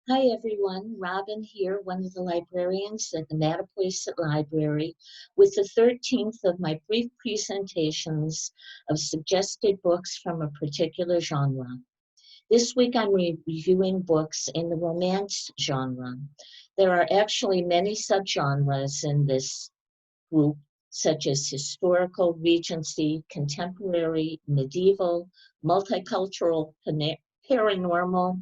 Hi everyone, Robbin here, one of the librarians at the Mattapoisett Library, with the 13th of my brief presentations of suggested books from a particular genre. This week I'm reviewing books in the romance genre. There are actually many subgenres in this group, such as historical, Regency, contemporary, medieval, multicultural, paranormal,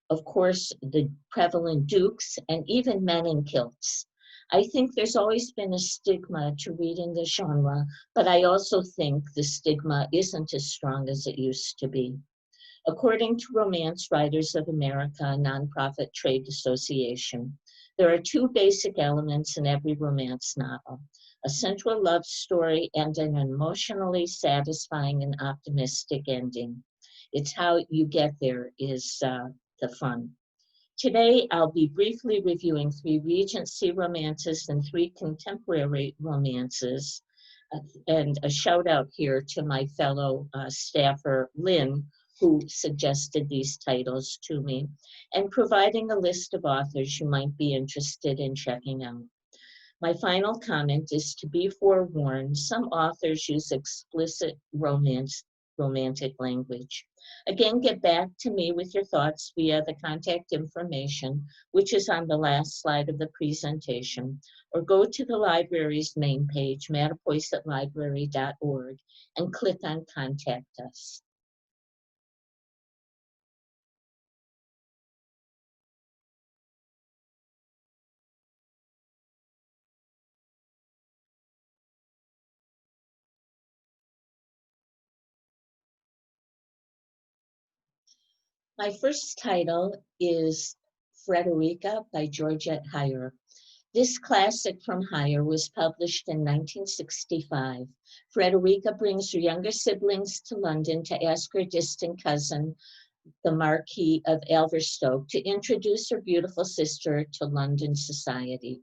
of course, the prevalent dukes, and even men in kilts. I think there's always been a stigma to reading the genre, but I also think the stigma isn't as strong as it used to be. According to Romance Writers of America, a nonprofit trade association, there are two basic elements in every romance novel: a central love story and an emotionally satisfying and optimistic ending. It's how you get there is the fun. Today, I'll be briefly reviewing 3 Regency romances and 3 contemporary romances. And a shout out here to my fellow staffer, Lynn, who suggested these titles to me, and providing a list of authors you might be interested in checking out. My final comment is to be forewarned, some authors use explicit romantic language. Again, get back to me with your thoughts via the contact information, which is on the last slide of the presentation, or go to the library's main page, mattapoisettlibrary.org, and click on Contact Us. My first title is Frederica by Georgette. This classic from Higher was published in 1965. Frederica brings her younger siblings to London to ask her distant cousin, the Marquis of Alverstoke, to introduce her beautiful sister to London society.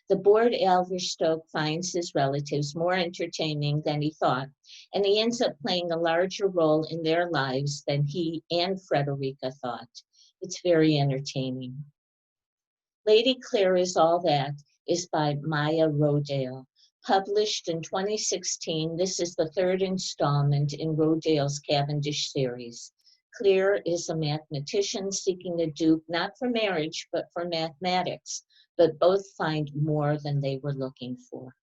The bored Alverstoke finds his relatives more entertaining than he thought, and he ends up playing a larger role in their lives than he and Frederica thought. It's very entertaining. Lady Clare is All That is by Maya Rodale. Published in 2016, this is the 3rd installment in Rodale's Cavendish series. Clare is a mathematician seeking a dupe not for marriage, but for mathematics, but both find more than they were looking for.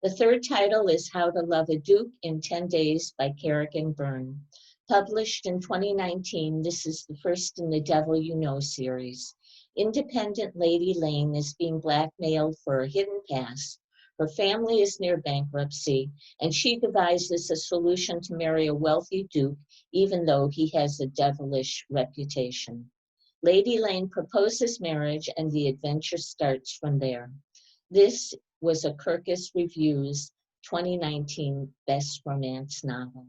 The third title is How to Love a Duke in 10 Days by Kerrigan Byrne. Published in 2019, this is the first in the Devil You Know series. Independent Lady Lane is being blackmailed for a hidden past. Her family is near bankruptcy, and she devises a solution to marry a wealthy duke, even though he has a devilish reputation. Lady Lane proposes marriage, and the adventure starts from there. This was a Kirkus Reviews 2019 Best Romance Novel.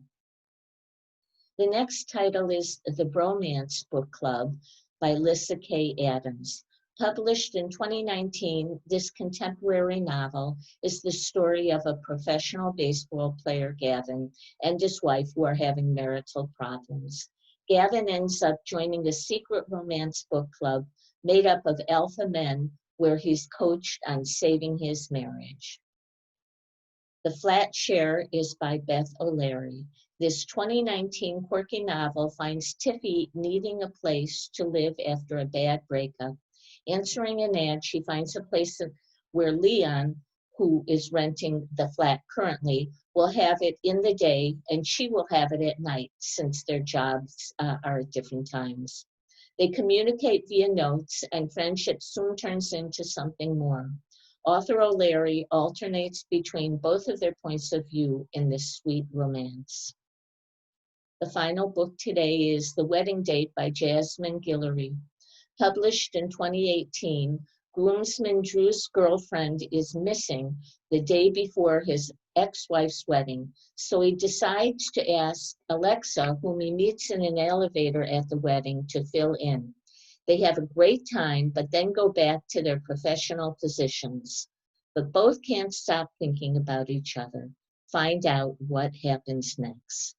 The next title is The Bromance Book Club by Lissa K. Adams. Published in 2019, this contemporary novel is the story of a professional baseball player, Gavin, and his wife who are having marital problems. Gavin ends up joining a secret romance book club made up of alpha men where he's coached on saving his marriage. The Flat Share is by Beth O'Leary. This 2019 quirky novel finds Tiffy needing a place to live after a bad breakup. Answering an ad, she finds a place where Leon, who is renting the flat currently, will have it in the day and she will have it at night since their jobs are at different times. They communicate via notes and friendship soon turns into something more. Author O'Leary alternates between both of their points of view in this sweet romance. The final book today is The Wedding Date by Jasmine Guillory. Published in 2018, groomsman Drew's girlfriend is missing the day before his ex-wife's wedding, so he decides to ask Alexa, whom he meets in an elevator at the wedding, to fill in. They have a great time, but then go back to their professional positions. But both can't stop thinking about each other. Find out what happens next.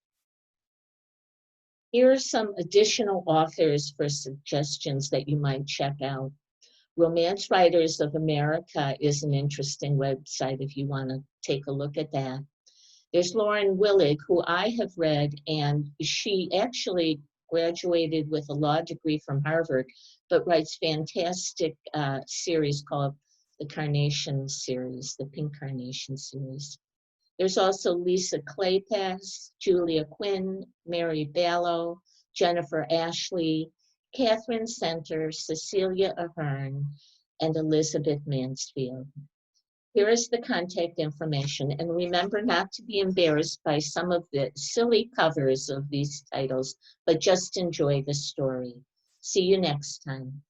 Here are some additional authors for suggestions that you might check out. Romance Writers of America is an interesting website if you want to take a look at that. There's Lauren Willig, who I have read, and she actually graduated with a law degree from Harvard, but writes fantastic series called the Carnation series, the Pink Carnation series. There's also Lissa Claypass, Julia Quinn, Mary Ballow, Jennifer Ashley, Catherine Center, Cecilia Ahern, and Elizabeth Mansfield. Here is the contact information, and remember not to be embarrassed by some of the silly covers of these titles, but just enjoy the story. See you next time.